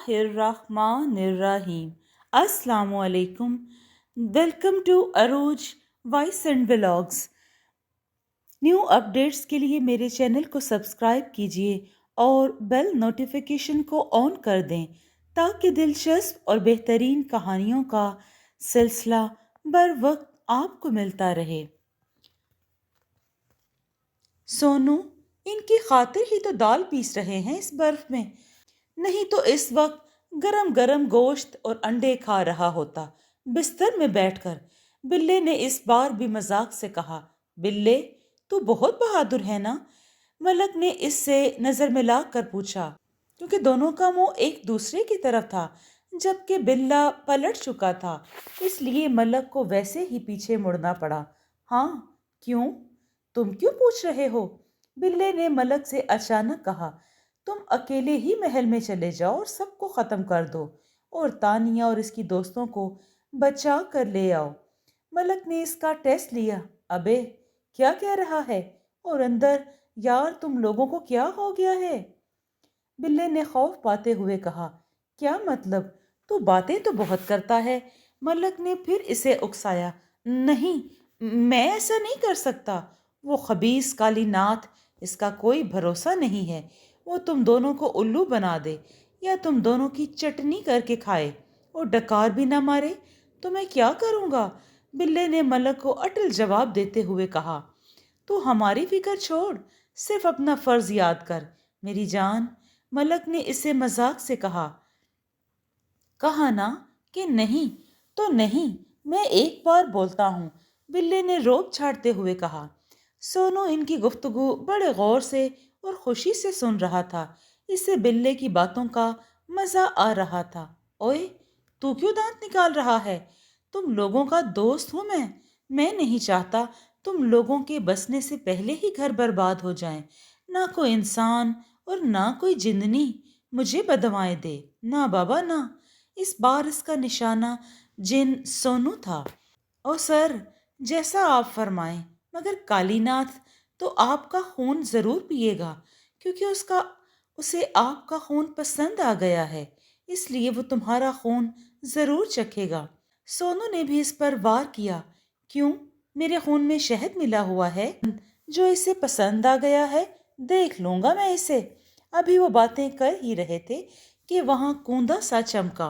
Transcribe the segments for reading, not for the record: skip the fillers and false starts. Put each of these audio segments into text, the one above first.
बिस्मिल्लाहिर्रहमानिर्रहीम। अस्सलामु अलैकुम। Welcome to Arooj voice and vlogs. New updates के लिए मेरे चैनल को सब्सक्राइब कीजिए और बेल नोटिफिकेशन को ऑन कर दें ताकि दिलचस्प और बेहतरीन कहानियों का सिलसिला बर वक्त आपको मिलता रहे। सोनू, इनकी खातिर ही तो दाल पीस रहे हैं इस बर्फ में, नहीं तो इस वक्त गरम गरम गोश्त और अंडे खा रहा होता बिस्तर में बैठकर। बिल्ले ने इस बार भी मजाक से कहा। बिल्ले, तू बहुत बहादुर है ना? मलक ने इससे नजर मिला कर पूछा, क्योंकि दोनों का मुंह एक दूसरे की तरफ था जबकि बिल्ला पलट चुका था, इसलिए मलक को वैसे ही पीछे मुड़ना पड़ा। हाँ, क्यों? तुम क्यों पूछ रहे हो? बिल्ले ने मलक से अचानक कहा। तुम अकेले ही महल में चले जाओ और सबको खत्म कर दो और तानिया और इसकी दोस्तों को बचा कर ले आओ। मलक ने इसका टेस्ट लिया। अबे, क्या कह रहा है? और अंदर, यार तुम लोगों को क्या हो गया है? बिल्ले ने खौफ पाते हुए कहा। क्या मतलब? तू बातें तो बहुत करता है। मलक ने फिर इसे उकसाया। नहीं, मैं ऐसा नहीं कर सकता। वो खबीस काली नाथ, इसका कोई भरोसा नहीं है। वो तुम दोनों को उल्लू बना दे या तुम दोनों की चटनी करके खाए और डकार भी ना मारे तो मैं क्या करूँगा? बिल्ले ने मलक को अटल जवाब देते हुए कहा। तू हमारी फिक्र छोड़, सिर्फ अपना फर्ज याद कर मेरी जान। मलक ने इसे मजाक से कहा। कहा ना कि नहीं तो नहीं, मैं एक बार बोलता हूँ, बिल्ले ने रोब झाड़ते हुए कहा। सोनू इनकी गुफ्तगू बड़े गौर से और खुशी से सुन रहा था। इससे बिल्ले की बातों का मजा आ रहा था। ओए, तू क्यों दांत निकाल रहा है? तुम लोगों का दोस्त हूं मैं नहीं चाहता तुम लोगों के बसने से पहले ही घर बर्बाद हो जाए। ना कोई इंसान और ना कोई जिंदनी मुझे बदवाएं दे। ना बाबा ना। इस बार इसका निशाना जिन सोनू था। ओ सर, जैसा आप फरमाएं, मगर कालीनाथ तो आपका खून जरूर पिएगा, क्योंकि उसका उसे आपका खून पसंद आ गया है, इसलिए वो तुम्हारा खून जरूर चखेगा। सोनू ने भी इस पर वार किया। क्यों? मेरे खून में शहद मिला हुआ है जो इसे पसंद आ गया है। देख लूंगा मैं इसे। अभी वो बातें कर ही रहे थे कि वहां कूंदा सा चमका।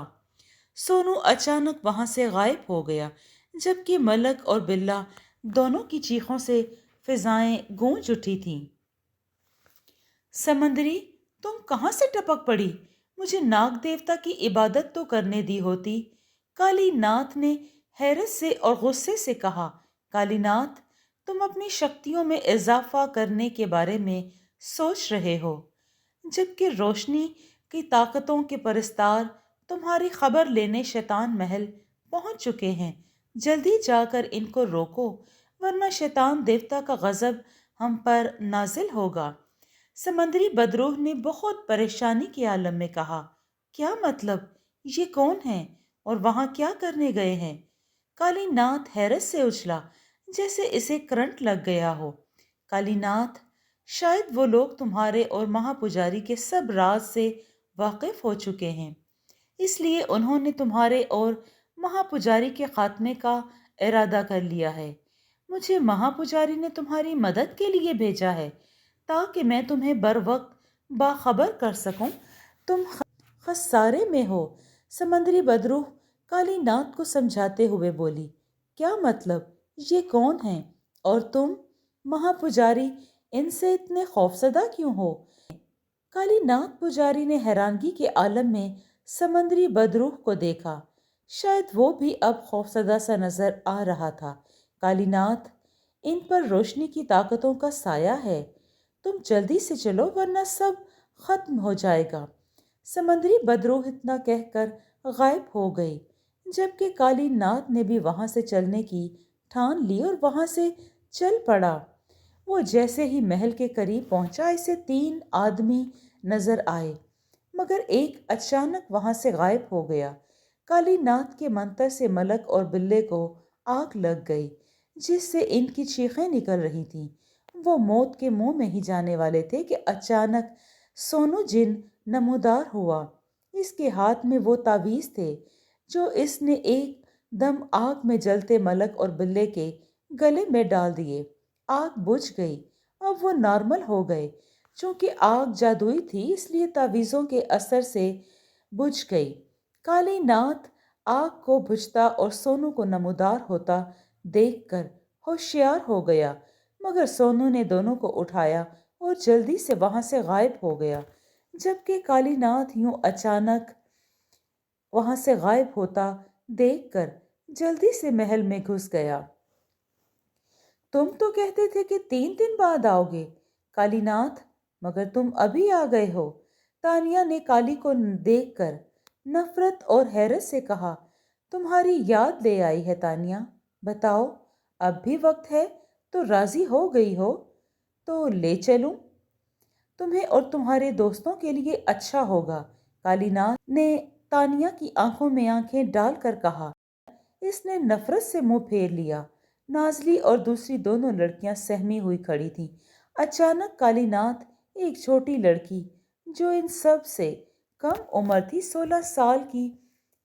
सोनू अचानक वहां से गायब हो गया, जबकि मलक और बिल्ला दोनों की चीखों से फिजाएं गूंज उठी थीं। समंदरी, तुम कहाँ से टपक पड़ी? मुझे नाग देवता की इबादत तो करने दी होती। कालीनाथ ने हैरत से और गुस्से से कहा। कालीनाथ, तुम अपनी शक्तियों में इजाफा करने के बारे में सोच रहे हो, जबकि रोशनी की ताकतों के परस्तार तुम्हारी खबर लेने शैतान महल पहुंच चुके हैं। जल्दी जाकर इनको रोको, वरना शैतान देवता का गजब हम पर नाजिल होगा। समंदरी बदरूह ने बहुत परेशानी के आलम में कहा। क्या मतलब? ये कौन है और वहां क्या करने गए हैं? कालीनाथ हैरत से उछला, जैसे इसे करंट लग गया हो। कालीनाथ, शायद वो लोग तुम्हारे और महापुजारी के सब राज से वाकिफ हो चुके हैं, इसलिए उन्होंने तुम्हारे और महापुजारी के खात्मे का इरादा कर लिया है। मुझे महापुजारी ने तुम्हारी मदद के लिए भेजा है ताकि मैं तुम्हें बर वक्त बाखबर कर सकूं। तुम खसारे में हो। समंदरी बदरूह कालीनाथ को समझाते हुए बोली। क्या मतलब? ये कौन है? और तुम महापुजारी इनसे इतने खौफसदा क्यों हो? कालीनाथ पुजारी ने हैरानगी के आलम में समंदरी बदरूह को देखा। शायद वो भी अब खौफसदा सा नजर आ रहा था। कालीनाथ, इन पर रोशनी की ताकतों का साया है। तुम जल्दी से चलो, वरना सब खत्म हो जाएगा। समंदरी बदरूह इतना कहकर गायब हो गई, जबकि कालीनाथ ने भी वहां से चलने की ठान ली और वहां से चल पड़ा। वो जैसे ही महल के करीब पहुंचा, इसे 3 आदमी नजर आए, मगर एक अचानक वहां से गायब हो गया। कालीनाथ के मंतर से मलक और बिल्ले को आग लग गई, जिससे इनकी चीखें निकल रही थीं। वो मौत के मुंह में ही जाने वाले थे कि अचानक सोनू जिन नमूदार हुआ। اس کے ہاتھ میں وہ تعویذ تھے جو اس نے ایک دم آگ میں جلتے ملک اور بلے کے گلے میں ڈال دیے۔ آگ بجھ گئی، اب وہ نارمل ہو گئے۔ چونکہ آگ جادوئی تھی اس لیے تعویذوں کے اثر سے بجھ گئی۔ کالی ناتھ آگ کو بجھتا اور سونو کو نمودار ہوتا دیکھ کر ہوشیار ہو گیا، مگر سونو نے دونوں کو اٹھایا اور جلدی سے وہاں سے غائب ہو گیا، جبکہ کالی ناتھ یوں اچانک وہاں سے غائب ہوتا دیکھ کر جلدی سے محل میں گھس گیا۔ تم تو کہتے تھے کہ 3 دن بعد آؤ گے کالی ناتھ، مگر تم ابھی آ گئے ہو۔ تانیہ نے کالی کو دیکھ کر نفرت اور حیرت سے کہا، تمہاری یاد لے آئی ہے تانیہ، بتاؤ اب بھی وقت ہے تو راضی ہو گئی ہو تو لے چلوں، تمہیں اور تمہارے دوستوں کے لیے اچھا ہوگا۔ کالی ناتھ نے تانیہ کی آنکھوں میں آنکھیں ڈال کر کہا۔ اس نے نفرت سے منہ پھیر لیا۔ نازلی اور دوسری دونوں لڑکیاں سہمی ہوئی کھڑی تھیں۔ اچانک کالی ناتھ ایک چھوٹی لڑکی جو ان سب سے کم عمر تھی 16 سال کی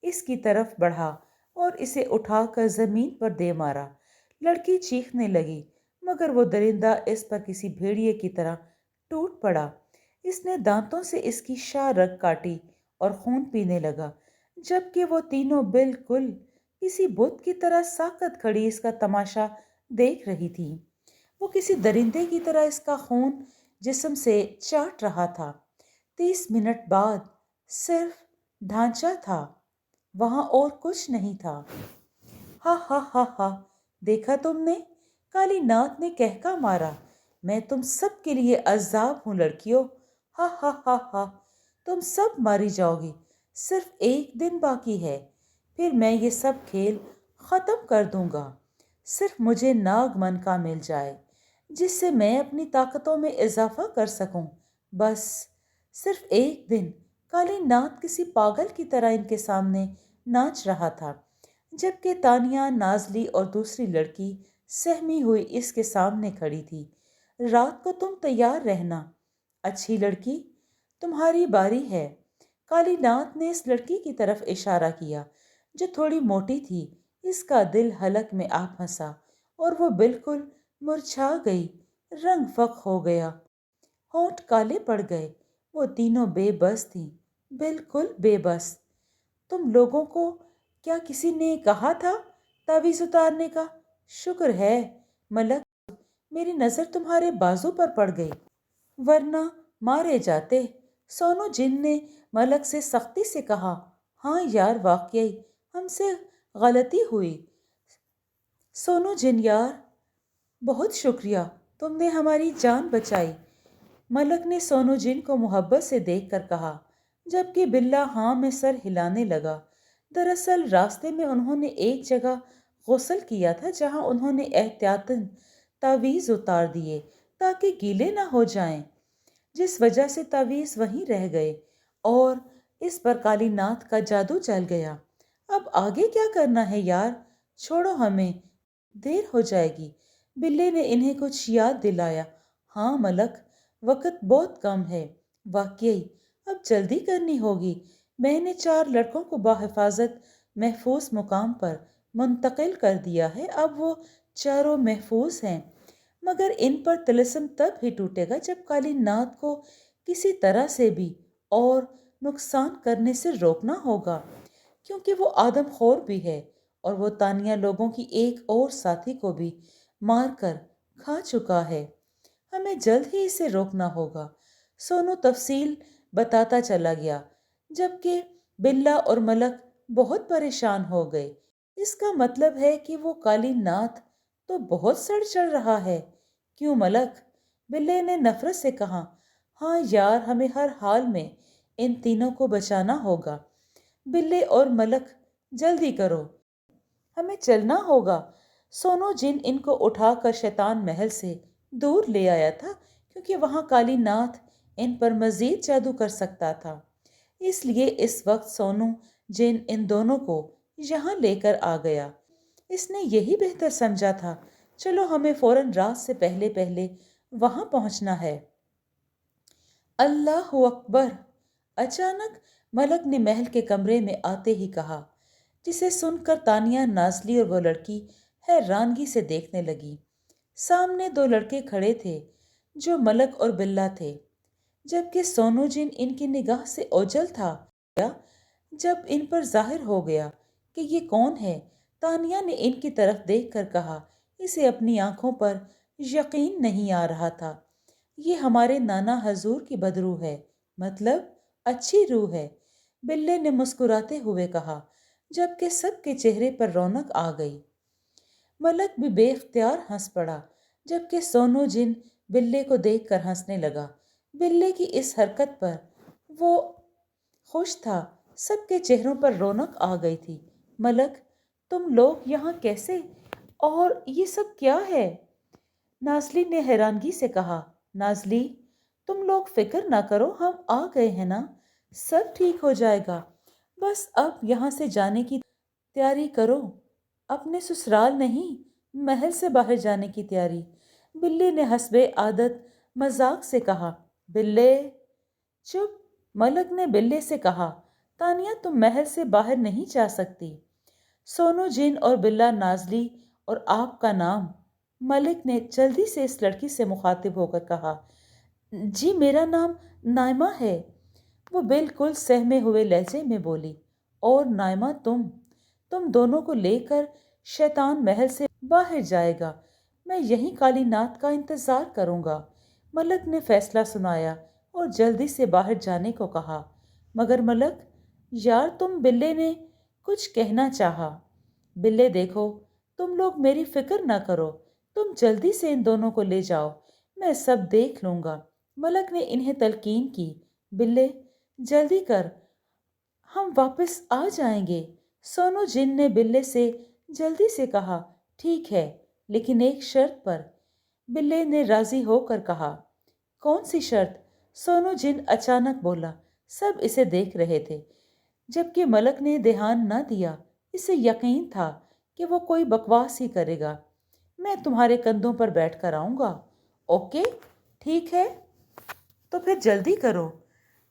اس کی طرف بڑھا اور اسے اٹھا کر زمین پر دے مارا۔ لڑکی چیخنے لگی مگر وہ درندہ اس پر کسی بھیڑیے کی طرح ٹوٹ پڑا۔ اس نے دانتوں سے اس کی شاہ رگ کاٹی اور خون پینے لگا، جبکہ وہ تینوں بالکل کسی بت کی طرح ساکت کھڑی اس کا تماشا دیکھ رہی تھی۔ وہ کسی درندے کی طرح اس کا خون جسم سے چاٹ رہا تھا۔ 30 منٹ بعد صرف ڈھانچہ تھا، وہاں اور کچھ نہیں تھا۔ ہا ہا ہا ہا، دیکھا تم نے؟ کالی ناتھ نے کہکا مارا۔ میں تم سب کے لیے عذاب ہوں لڑکیوں، ہا ہا ہا ہا، تم سب ماری جاؤ گی، صرف 1 دن باقی ہے، پھر میں یہ سب کھیل ختم کر دوں گا، صرف مجھے ناگ منکا مل جائے جس سے میں اپنی طاقتوں میں اضافہ کر سکوں، بس صرف 1 دن۔ کالی ناتھ کسی پاگل کی طرح ان کے سامنے ناچ رہا تھا، جبکہ تانیہ، نازلی اور دوسری لڑکی سہمی ہوئی اس کے سامنے کھڑی تھی۔ رات کو تم تیار رہنا، اچھی لڑکی، تمہاری باری ہے۔ کالی ناتھ نے اس لڑکی کی طرف اشارہ کیا جو تھوڑی موٹی تھی۔ اس کا دل حلق میں آ پھنسا اور وہ بالکل مرجھا گئی، رنگ فق ہو گیا، ہونٹ کالے پڑ گئے۔ وہ تینوں بے بس تھیں، بالکل بے بس۔ تم لوگوں کو کیا کسی نے کہا تھا تعویذ اتارنے کا؟ شکر ہے ملک، میری نظر تمہارے بازو پر پڑ گئی، ورنہ مارے جاتے۔ سونو جن نے ملک سے سختی سے کہا۔ ہاں یار، واقعی ہم سے غلطی ہوئی۔ سونو جن یار، بہت شکریہ، تم نے ہماری جان بچائی، ملک نے سونو جن کو محبت سے دیکھ کر کہا، جبکہ بلا ہاں میں سر ہلانے لگا۔ دراصل راستے میں انہوں نے ایک جگہ غسل کیا تھا جہاں انہوں نے احتیاطاً تعویذ اتار دیے تاکہ گیلے نہ ہو جائیں، جس وجہ سے تعویذ وہیں رہ گئے اور اس پر کالی ناتھ کا جادو چل گیا۔ اب آگے کیا کرنا ہے یار؟ چھوڑو ہمیں، دیر ہو جائے گی، بلے نے انہیں کچھ یاد دلایا۔ ہاں ملک، وقت بہت کم ہے، واقعی اب جلدی کرنی ہوگی۔ میں نے 4 لڑکوں کو بحفاظت محفوظ مقام پر منتقل کر دیا ہے، اب وہ چاروں محفوظ ہیں، مگر ان پر طلسم تب ہی ٹوٹے گا جب کالی ناتھ کو کسی طرح سے بھی اور نقصان کرنے سے روکنا ہوگا، کیونکہ وہ آدم خور بھی ہے اور وہ تانیہ لوگوں کی ایک اور ساتھی کو بھی مار کر کھا چکا ہے۔ ہمیں جلد ہی اسے روکنا ہوگا۔ سونو تفصیل بتاتا چلا گیا، جبکہ بلا اور ملک بہت پریشان ہو گئے۔ اس کا مطلب ہے کہ وہ کالی ناتھ تو بہت سڑ چڑھ رہا ہے، کیوں ملک؟ بلے نے نفرت سے کہا۔ ہاں یار، ہمیں ہر حال میں ان تینوں کو بچانا ہوگا۔ بلے اور ملک جلدی کرو، ہمیں چلنا ہوگا۔ سونو جن ان کو اٹھا کر شیطان محل سے دور لے آیا تھا، کیونکہ وہاں کالی ناتھ ان پر مزید جادو کر سکتا تھا، اس لیے اس وقت سونو جن ان دونوں کو یہاں لے کر آ گیا۔ اس نے یہی بہتر سمجھا تھا۔ چلو ہمیں فوراً رات سے پہلے پہلے وہاں پہنچنا ہے۔ اللہ اکبر! اچانک मलक ने महल के कमरे में आते ही कहा, जिसे सुनकर तानिया, नाजली और वो लड़की हैरानगी से देखने लगी। सामने दो लड़के खड़े थे जो मलक और बिल्ला थे, जबकि सोनू जिन इनकी निगाह से ओझल था। जब इन पर जाहिर हो गया कि ये कौन है, तानिया ने इनकी तरफ देखकर कहा, इसे अपनी आंखों पर यकीन नहीं आ रहा था। ये हमारे नाना हजूर की बदरू है, मतलब अच्छी रूह है, बिल्ले ने मुस्कुराते हुए कहा, जबकि सबके चेहरे पर रौनक आ गई। मलक भी बेख्तियार हंस पड़ा, जबकि सोनू जिन बिल्ले को देखकर हंसने लगा। बिल्ले की इस हरकत पर वो खुश था। सबके चेहरों पर रौनक आ गई थी। मलक, तुम लोग यहाँ कैसे, और ये सब क्या है? नाजली ने हैरानगी से कहा। नाजली, तुम लोग फिक्र ना करो, हम आ गए हैं ना, सब ठीक हो जाएगा। बस अब यहाँ से जाने की तैयारी करो, अपने ससुराल नहीं, महल से बाहर जाने की तैयारी। बिल्ली ने हस्बे आदत मजाक से कहा। बिल्ले चुप, मलक ने बिल्ले से कहा। तानिया, तुम महल से बाहर नहीं जा सकती। सोनू जिन और बिल्ला, नाजली और आपका नाम? मलिक ने जल्दी से इस लड़की से मुखातिब होकर कहा। जी, मेरा नाम नाइमा है, वो बिल्कुल सहमे हुए लहजे में बोली। और नाइमा, तुम दोनों को लेकर शैतान महल से बाहर जाएगा। मैं यहीं काली नाथ का इंतजार करूंगा। मलक ने फैसला सुनाया और जल्दी से बाहर जाने को कहा। मगर मलक, यार, बिल्ले ने कुछ कहना चाहा। बिल्ले, देखो, तुम लोग मेरी फिक्र ना करो, तुम जल्दी से इन दोनों को ले जाओ, मैं सब देख लूंगा। मलक ने इन्हें तलकीन की। बिल्ले, जल्दी कर, हम वापस आ जाएंगे। सोनू जिन ने बिल्ले से जल्दी से कहा। ठीक है, लेकिन एक शर्त पर। बिल्ले ने राजी होकर कहा। कौन सी शर्त? सोनू जिन अचानक बोला। सब इसे देख रहे थे, जबकि मलक ने ध्यान न दिया। इसे यकीन था कि वो कोई बकवास ही करेगा। मैं तुम्हारे कंधों पर बैठकर आऊंगा। ओके, ठीक है, तो फिर जल्दी करो।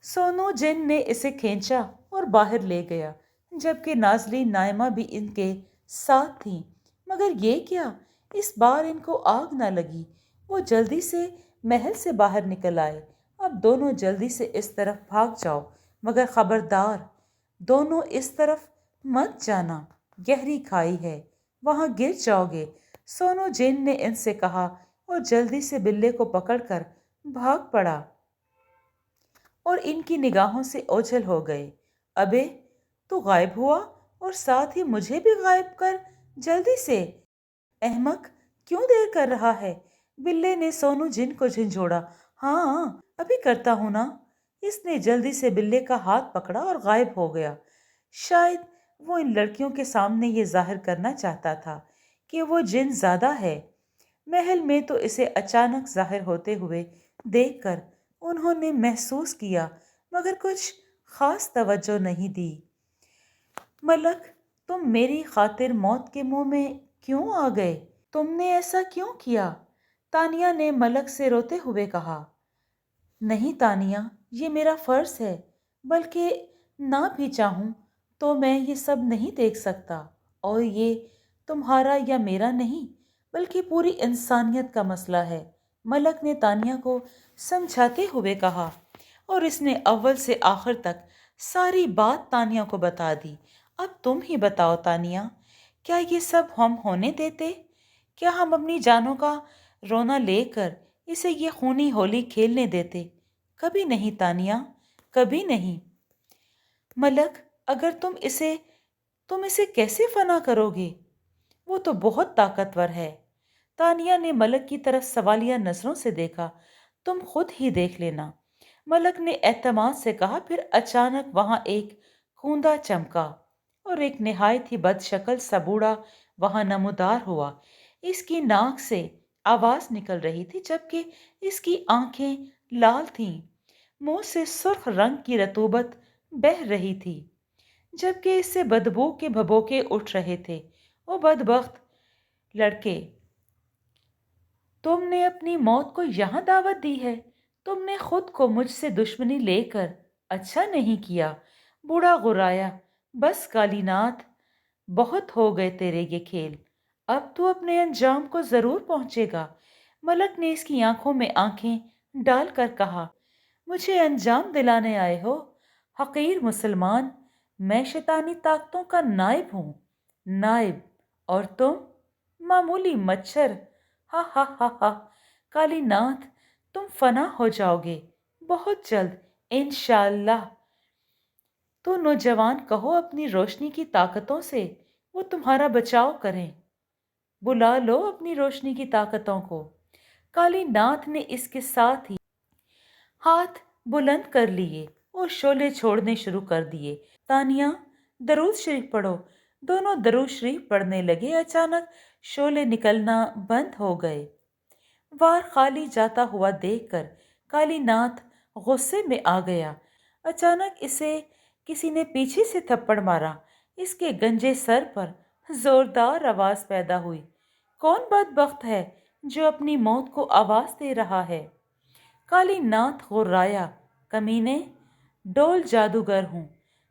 सोनू जिन ने इसे खींचा और बाहर ले गया, जबकि नाजली, नाइमा भी इनके साथ थी। मगर ये क्या, इस बार इनको आग ना लगी। वो जल्दी से महल से बाहर निकल आए। अब दोनों जल्दी से इस तरफ भाग जाओ, मगर खबरदार, दोनों इस तरफ मत जाना, गहरी खाई है, वहां गिर जाओगे। सोनू जिन ने इनसे कहा और जल्दी से बिल्ले को पकड़कर भाग पड़ा और इनकी निगाहों से ओझल हो गए। अबे, तू गायब हुआ और साथ ही मुझे भी गायब कर, जल्दी से। अहमक, क्यों देर कर रहा है? बिल्ले ने सोनू जिन को झंझोड़ा। हाँ, अभी करता हूं ना। इसने जल्दी से बिल्ले का हाथ पकड़ा और गायब हो गया। शायद वो इन लड़कियों के सामने ये जाहिर करना चाहता था कि वो जिन ज्यादा है। महल में तो इसे अचानक जाहिर होते हुए देखकर उन्होंने महसूस किया, मगर कुछ खास तवज्जो नहीं दी। मलक, तुम मेरी खातिर मौत के मुंह में क्यों आ गए? तुमने ऐसा क्यों किया? तानिया ने मलक से रोते हुए कहा। नहीं तानिया, ये मेरा फर्ज है, बल्कि ना भी चाहूं तो मैं ये सब नहीं देख सकता। और ये तुम्हारा या मेरा नहीं, बल्कि पूरी इंसानियत का मसला है, मलक ने तानिया को समझाते हुए कहा। और इसने अव्वल से आखिर तक सारी बात तानिया को बता दी। अब तुम ही बताओ तानिया, क्या ये सब हम होने देते? क्या हम अपनी जानों का रोना लेकर इसे ये खूनी होली खेलने देते? कभी नहीं तानिया, कभी नहीं। मलक, अगर तुम इसे कैसे फना करोगे? वो तो बहुत ताकतवर है। तानिया ने मलक की तरफ सवालिया नजरों से देखा। तुम खुद ही देख लेना, मलक ने एतमाद से कहा। फिर अचानक वहां एक खूंदा चमका और एक निहायत ही बदशक्ल सा बूढ़ा वहां नमूदार हुआ। इसकी नाक से आवाज निकल रही थी, जबकि इसकी आंखें लाल थीं। मुंह से सुर्ख रंग की रतूबत बह रही थी, जबकि इससे बदबू के भभोके उठ रहे थे। ओ बदबख्त लड़के, तुमने अपनी मौत को यहां दावत दी है। तुमने खुद को मुझसे दुश्मनी लेकर अच्छा नहीं किया। बूढ़ा गुर्राया, बस कालीनाथ, बहुत हो गए तेरे ये खेल, अब तू अपने अंजाम को जरूर पहुंचेगा। मलक ने इसकी आंखों में आंखें डालकर कहा, मुझे अंजाम दिलाने आए हो? हकीर मुसलमान, मैं शैतानी ताकतों का नाइब हूँ। नाइब? और तुम मामूली मच्छर। हा हा हा हा। कालीनाथ, तुम फना हो जाओगे बहुत जल्द, इंशाअल्लाह। तो नौजवान कहो अपनी रोशनी की ताकतों से वो तुम्हारा बचाव करें। बुला लो अपनी रोशनी की ताकतों को। कालीनाथ ने इसके साथ ही हाथ बुलंद कर लिए और शोले छोड़ने शुरू कर दिए। तानिया, दरूद शरीफ पढ़ो। दोनों दरूद शरीफ पढ़ने लगे। अचानक शोले निकलना बंद हो गए। वार खाली जाता हुआ देखकर कालीनाथ गुस्से में आ गया। अचानक इसे किसी ने पीछे से थप्पड़ मारा। इसके गंजे सर पर जोरदार आवाज पैदा हुई। कौन बदबख्त है जो अपनी मौत को आवाज दे रहा है? कालीनाथ गुर्राया, कमीने, डोल जादूगर हूं,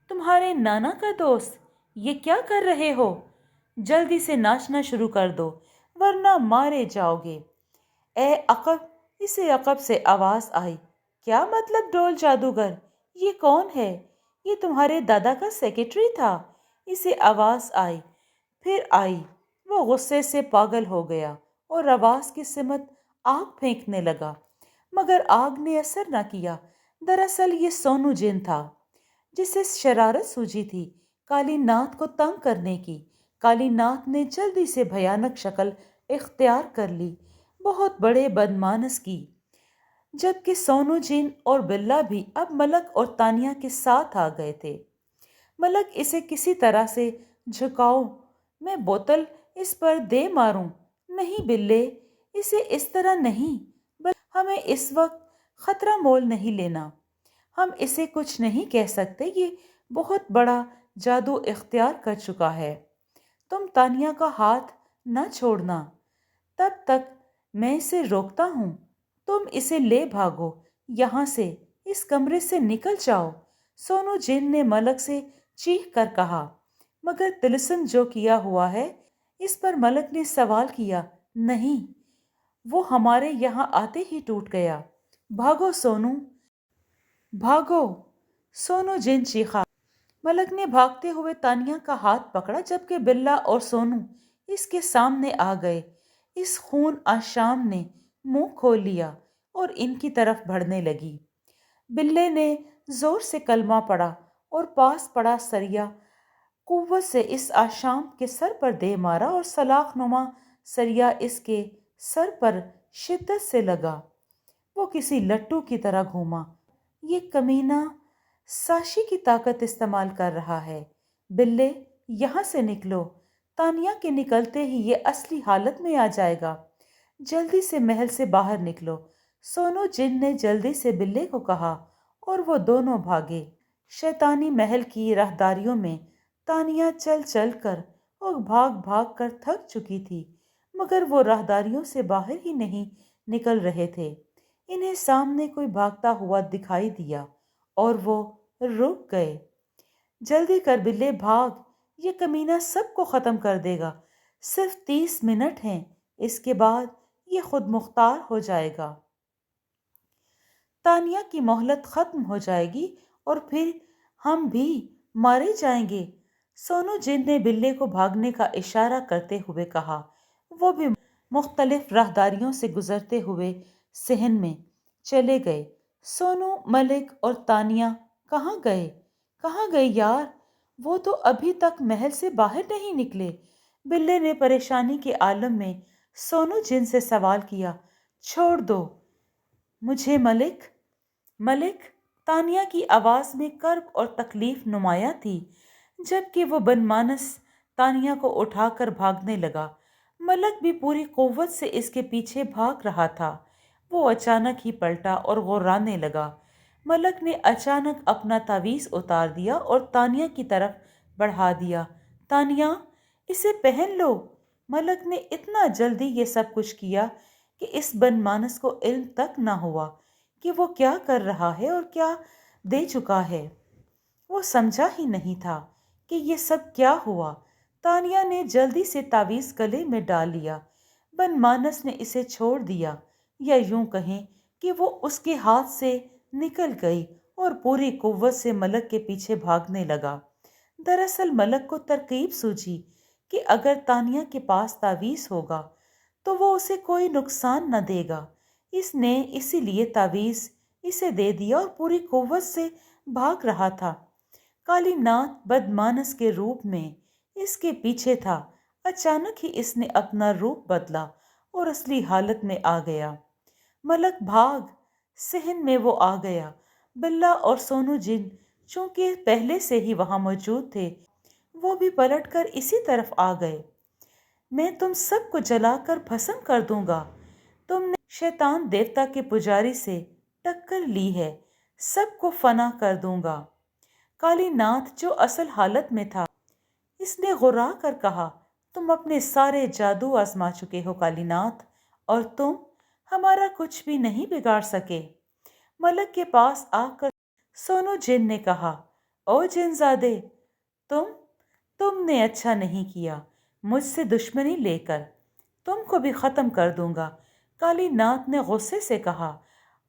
तुम्हारे नाना का दोस्त। ये क्या कर रहे हो? जल्दी से नाचना शुरू कर दो वरना मारे जाओगे। ए अकब, इसे अकब से आवाज आई। क्या मतलब डोल जादूगर? ये कौन है? ये तुम्हारे दादा का सेक्रेटरी था। इसे आवाज आई, फिर आई। वो गुस्से से पागल हो गया और आवाज की सिमत आग फेंकने लगा, मगर आग ने असर न किया। दरअसल ये सोनू जिन था जिसे शरारत सूझी थी कालीनाथ को तंग करने की। कालीनाथ ने जल्दी से भयानक शक्ल इख्तियार कर ली, बहुत बड़े बदमानस की। जबकि सोनू जिन और बिल्ला भी अब मलक और तानिया के साथ आ गए थे। मलक, इसे किसी तरह से झुकाओ, मैं बोतल इस पर दे मारूं। नहीं बिल्ले, इसे इस तरह नहीं, बस हमें इस वक्त खतरा मोल नहीं लेना। हम इसे कुछ नहीं कह सकते, ये बहुत बड़ा जादू इख्तियार कर चुका है। तुम तानिया का हाथ न छोड़ना, तब तक मैं इसे रोकता हूँ। तुम इसे ले भागो यहाँ से, इस कमरे से निकल जाओ। सोनू जिन ने मलक से चीख कर कहा। मगर तिलस्म जो किया हुआ है, इस पर मलक ने सवाल किया। नहीं, वो हमारे यहाँ आते ही टूट गया। भागो सोनू, भागो। सोनू जिन चीखा। मलक ने भागते हुए तानिया का हाथ पकड़ा, जबकि बिल्ला और सोनू इसके सामने आ गए। इस खून आशाम ने मुंह खोल लिया और इनकी तरफ बढ़ने लगी। बिल्ले ने जोर से कलमा पड़ा और पास पड़ा सरिया कुव्वत से इस आशाम के सर पर दे मारा और सलाख नुमा सरिया इसके सर पर शिद्दत से लगा। वो किसी लट्टू की तरह घूमा। ये कमीना साशी की ताकत इस्तेमाल कर रहा है। बिल्ले, यहाँ से निकलो। तानिया के निकलते ही ये असली हालत में आ जाएगा। जल्दी से महल से बाहर निकलो। सोनू जिन ने जल्दी से बिल्ले को कहा और वो दोनों भागे। शैतानी महल की राहदारियों में तानिया चल चल कर और भाग भाग कर थक चुकी थी, मगर वो राहदारियों से बाहर ही नहीं निकल रहे थे। इन्हें सामने कोई भागता हुआ दिखाई दिया और वो रुक गए। जल्दी कर बिल्ले, भाग, ये कमीना सबको खत्म कर देगा। सिर्फ 30 मिनट हैं, इसके बाद ये खुद मुख्तार हो जाएगा। तानिया की मोहलत खत्म हो जाएगी और फिर हम भी मारे जाएंगे। सोनू जिन ने बिल्ले को भागने का इशारा करते हुए कहा। वो भी मुख्तलिफ राहदारियों से गुजरते हुए सहन में चले गए। सोनू, मलिक और तानिया कहाँ गए? कहाँ गए यार? वो तो अभी तक महल से बाहर नहीं निकले। बिल्ले ने परेशानी के आलम में सोनू जिन से सवाल किया। छोड़ दो मुझे मलिक। मलिक, तानिया की आवाज में कर्ब और तकलीफ नुमाया थी, जबकि वो बनमानस तानिया को उठाकर भागने लगा। मलक भी पूरी कुव्वत से इसके पीछे भाग रहा था। वो अचानक ही पलटा और गुर्राने लगा। मलक ने अचानक अपना तावीज़ उतार दिया और तानिया की तरफ बढ़ा दिया। तानिया, इसे पहन लो। मलक ने इतना जल्दी ये सब कुछ किया कि इस बनमानस को इल्म तक ना हुआ कि वो क्या कर रहा है और क्या दे चुका है। وہ سمجھا ہی نہیں تھا کہ یہ سب کیا ہوا۔ تانیہ نے جلدی سے تعویذ گلے میں ڈال لیا۔ بن مانس نے اسے چھوڑ دیا، یا یوں کہیں کہ وہ اس کے ہاتھ سے نکل گئی اور پوری قوت سے ملک کے پیچھے بھاگنے لگا۔ دراصل ملک کو ترکیب سوجھی کہ اگر تانیہ کے پاس تعویذ ہوگا تو وہ اسے کوئی نقصان نہ دے گا۔ اس نے اسی لیے تعویذ اسے دے دیا اور پوری قوت سے بھاگ رہا تھا۔ کالی ناتھ بدمانس کے روپ میں اس کے پیچھے تھا۔ اچانک ہی اس نے اپنا روپ بدلا اور اصلی حالت میں آ گیا۔ ملک بھاگ صحن میں وہ آ گیا۔ بلا اور سونو جن چونکہ پہلے سے ہی وہاں موجود تھے، وہ بھی پلٹ کر اسی طرف آ گئے۔ میں تم سب کو جلا کر بھسم کر دوں گا۔ تم نے شیطان دیوتا کے پجاری سے ٹکر لی ہے، سب کو فنا کر دوں گا۔ کالی ناتھ جو اصل حالت میں تھا، اس نے غرا کر کہا، تم اپنے سارے جادو آزما چکے ہو کالی ناتھ، اور تم ہمارا کچھ بھی نہیں بگاڑ سکے۔ ملک کے پاس آ کر سونو جن نے کہا، او جن زادے، تم نے اچھا نہیں کیا مجھ سے دشمنی لے کر، تم کو بھی ختم کر دوں گا۔ کالی ناتھ نے غصے سے کہا،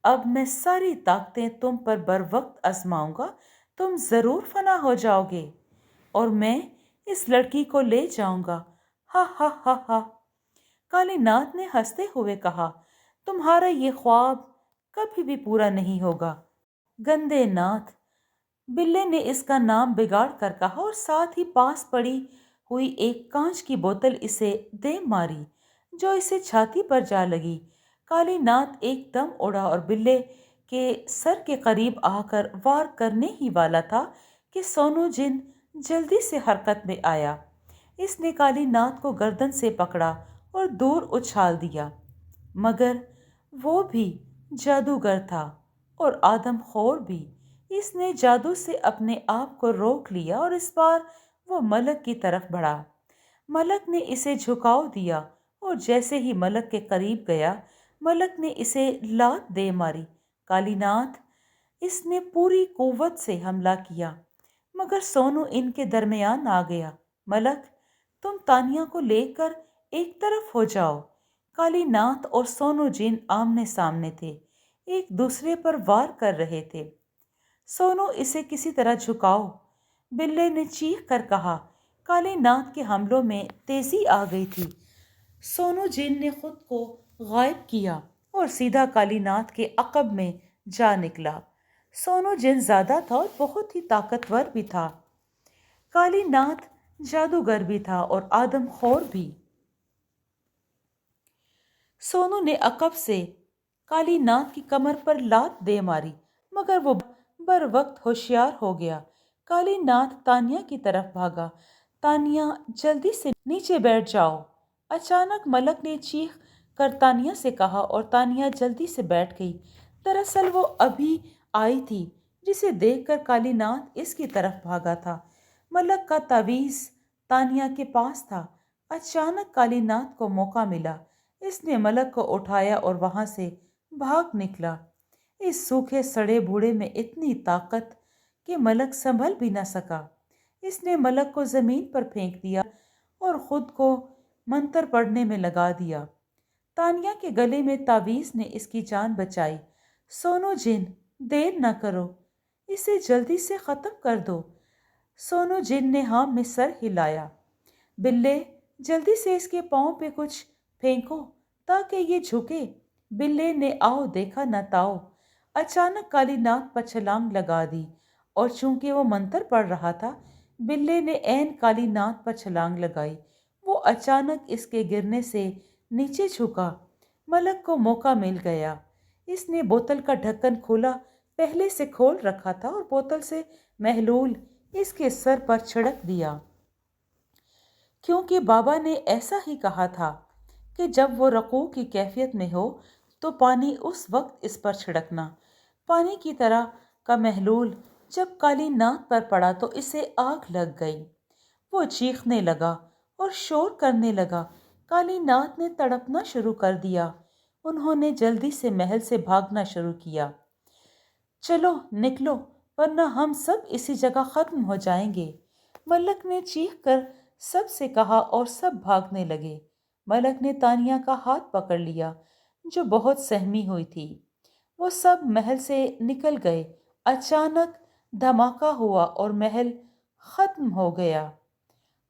اب میں ساری طاقتیں تم پر بر وقت آزماؤں گا، تم ضرور فنا ہو جاؤ گے اور میں اس لڑکی کو لے جاؤں گا۔ ہا ہا ہا ہا۔ کالی ناتھ نے ہنستے ہوئے کہا، تمہارا یہ خواب کبھی بھی پورا نہیں ہوگا گندے ناتھ۔ بلے نے اس کا نام بگاڑ کر کہا اور ساتھ ہی پاس پڑی ہوئی ایک کانچ کی بوتل اسے دے ماری جو اسے چھاتی پر جا لگی۔ کالی ناتھ ایک دم اڑا اور بلے کے سر کے قریب آ کر وار کرنے ہی والا تھا کہ سونو جن جلدی سے حرکت میں آیا۔ اس نے کالی ناتھ کو گردن سے پکڑا اور دور اچھال دیا، مگر وہ بھی جادوگر تھا اور آدم خور بھی۔ اس نے جادو سے اپنے آپ کو روک لیا اور اس بار وہ ملک کی طرف بڑھا۔ ملک نے اسے جھکاؤ دیا اور جیسے ہی ملک کے قریب گیا، ملک نے اسے لات دے ماری۔ کالی ناتھ، اس نے پوری قوت سے حملہ کیا، مگر سونو ان کے درمیان آ گیا۔ ملک، تم تانیہ کو لے کر ایک طرف ہو جاؤ۔ کالی ناتھ اور سونو جن آمنے سامنے تھے، ایک دوسرے پر وار کر رہے تھے۔ سونو اسے کسی طرح جھکاؤ، بلے نے چیخ کر کہا۔ کالی ناتھ کے حملوں میں تیزی آ گئی تھی۔ سونو جن نے خود کو غائب کیا اور سیدھا کالی ناتھ کے عقب میں جا نکلا۔ سونو جن زیادہ تھا اور بہت ہی طاقتور بھی تھا۔ کالی ناتھ جادوگر بھی تھا اور آدم خور بھی۔ سونو نے عقب سے کالی ناتھ کی کمر پر لات دے ماری، مگر وہ بر وقت ہوشیار ہو گیا۔ کالی ناتھ تانیہ کی طرف بھاگا۔ تانیہ، جلدی سے نیچے بیٹھ جاؤ۔ اچانک ملک نے چیخ کر تانیہ سے کہا اور تانیہ جلدی سے بیٹھ گئی۔ دراصل وہ ابھی آئی تھی، جسے دیکھ کر کالی ناتھ اس کی طرف بھاگا تھا۔ ملک کا تعویذ تانیہ کے پاس تھا۔ اچانک کالی ناتھ کو موقع ملا، اس نے ملک کو اٹھایا اور وہاں سے بھاگ نکلا۔ اس سوکھے سڑے بوڑھے میں اتنی طاقت کہ ملک سنبھل بھی نہ سکا۔ اس نے ملک کو زمین پر پھینک دیا اور خود کو منتر پڑھنے میں لگا دیا۔ تانیہ کے گلے میں تعویذ نے اس کی جان بچائی۔ سونو جن، دیر نہ کرو، اسے جلدی سے ختم کر دو۔ سونو جن نے ہاں میں سر ہلایا۔ بلے، جلدی سے اس کے پاؤں پہ کچھ پھینکو تاکہ یہ جھکے۔ بلے نے آؤ دیکھا نہ تاؤ اچانک کالی ناتھ پر چھلانگ لگا دی اور چونکہ وہ منتر پڑھ رہا تھا، بلے نے عین کالی ناتھ پر چھلانگ لگائی۔ وہ اچانک اس کے گرنے سے نیچے جھکا۔ ملک کو موقع مل گیا۔ اس نے بوتل کا ڈھکن کھولا پہلے سے کھول رکھا تھا اور بوتل سے محلول اس کے سر پر چھڑک دیا، کیونکہ بابا نے ایسا ہی کہا تھا کہ جب وہ رقوع کی کیفیت میں ہو تو پانی اس وقت اس پر چھڑکنا۔ پانی کی طرح کا محلول جب کالی ناتھ پر پڑا تو اسے آگ لگ گئی۔ وہ چیخنے لگا اور شور کرنے لگا۔ کالی ناتھ نے تڑپنا شروع کر دیا۔ انہوں نے جلدی سے محل سے بھاگنا شروع کیا۔ چلو نکلو वरना हम सब इसी जगह खत्म हो जाएंगे। मलक ने चीख कर सब से कहा और सब भागने लगे। मलक ने तानिया का हाथ पकड़ लिया, जो बहुत सहमी हुई थी। वो सब महल से निकल गए। अचानक धमाका हुआ और महल खत्म हो गया।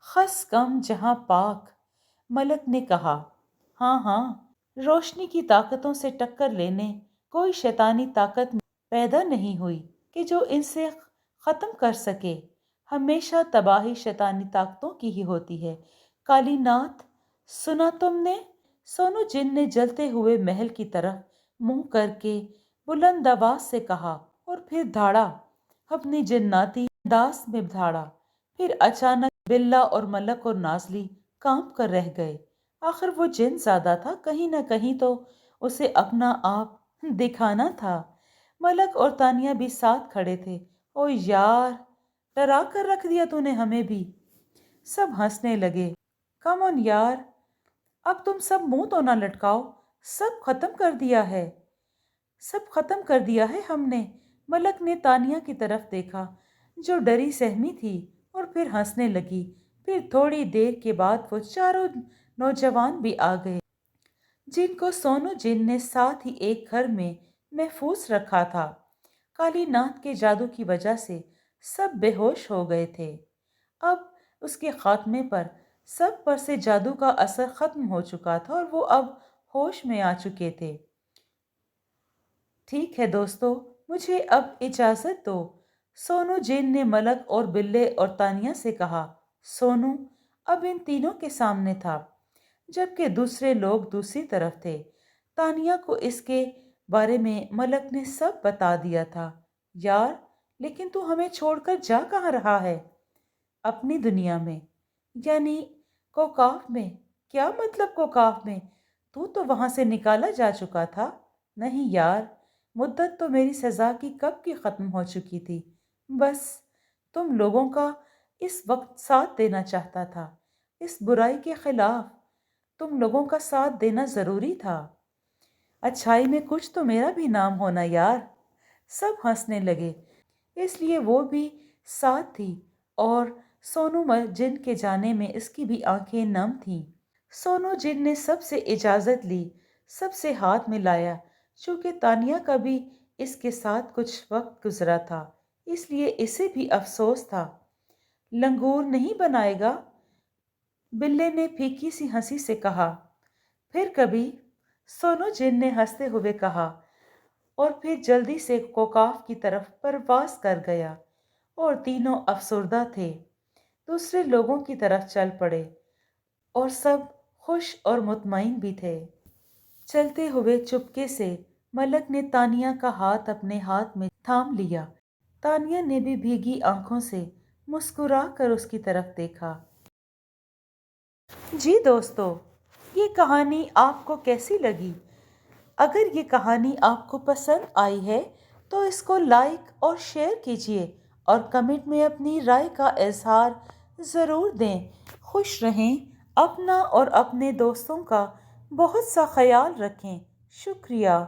खस गम जहां पाक, मलक ने कहा। हाँ हाँ, रोशनी की ताकतों से टक्कर लेने कोई शैतानी ताकत पैदा नहीं हुई कि जो इनसे खत्म कर सके। हमेशा तबाही शैतानी ताकतों की ही होती है। कालीनाथ, सुना तुमने? सोनू जिन ने जलते हुए महल की तरफ मुंह करके बुलंद आवाज से कहा और फिर धाड़ा, अपनी जिन्नाती अंदाज में धाड़ा। फिर अचानक बिल्ला और मलक और नाजली कांप कर रह गए। आखिर वो जिन ज्यादा था, कहीं ना कहीं तो उसे अपना आप दिखाना था। मलक और तानिया भी साथ खड़े थे। ओ यार, डरा कर रख दिया तूने हमें भी। सब हंसने लगे। कम ऑन यार, अब तुम सब मुंह तो ना लटकाओ। सब खत्म कर दिया है, सब खत्म कर दिया है हमने। मलक ने तानिया की तरफ देखा, जो डरी सहमी थी, और फिर हंसने लगी। फिर थोड़ी देर के बाद वो चारों नौजवान भी आ गए, जिनको सोनू जिन ने साथ ही एक घर में महफूज रखा था। कालीनाथ के जादू की वजह से सब बेहोश हो गए थे। अब उसके खात्मे पर सब पर से जादू का असर खत्म हो चुका था और वो अब होश में आ चुके थे। ठीक है दोस्तों, मुझे अब इजाजत दो। सोनू जिन ने मलक और बिल्ले और तानिया से कहा। सोनू अब इन तीनों के सामने था, जबकि दूसरे लोग दूसरी तरफ थे। तानिया को इसके बारे में मलक ने सब बता दिया था। यार, लेकिन तू हमें छोड़कर जा कहाँ रहा है? अपनी दुनिया में, यानी कोकाफ में। क्या मतलब कोकाफ में? तू तो वहां से निकाला जा चुका था। नहीं यार, मुद्दत तो मेरी सजा की कब की खत्म हो चुकी थी। बस तुम लोगों का इस वक्त साथ देना चाहता था। इस बुराई के खिलाफ तुम लोगों का साथ देना जरूरी था। अच्छाई में कुछ तो मेरा भी नाम होना यार। सब हंसने लगे। इसलिए वो भी साथ थी और सोनू जिन के जाने में इसकी भी आंखें नम थीं। सोनू जिन ने सबसे इजाजत ली, सबसे हाथ मिलाया। चूंकि तानिया का भी इसके साथ कुछ वक्त गुजरा था, इसलिए इसे भी अफसोस था। लंगूर नहीं बनाएगा? बिल्ले ने फीकी सी हंसी से कहा। फिर कभी, सोनू जिन ने हंसते हुए कहा, और फिर जल्दी से कोकाफ की तरफ परवास कर गया। और तीनों अफसुर्दा थे, दूसरे लोगों की तरफ चल पड़े और सब खुश और मुतमईन भी थे। चलते हुए चुपके से मलक ने तानिया का हाथ अपने हाथ में थाम लिया। तानिया ने भी भीगी आंखों से मुस्कुरा कर उसकी तरफ देखा। जी दोस्तों, ये कहानी आपको कैसी लगी? अगर ये कहानी आपको पसंद आई है तो इसको लाइक और शेयर कीजिए और कमेंट में अपनी राय का इजहार ज़रूर दें। खुश रहें, अपना और अपने दोस्तों का बहुत सा ख्याल रखें। शुक्रिया।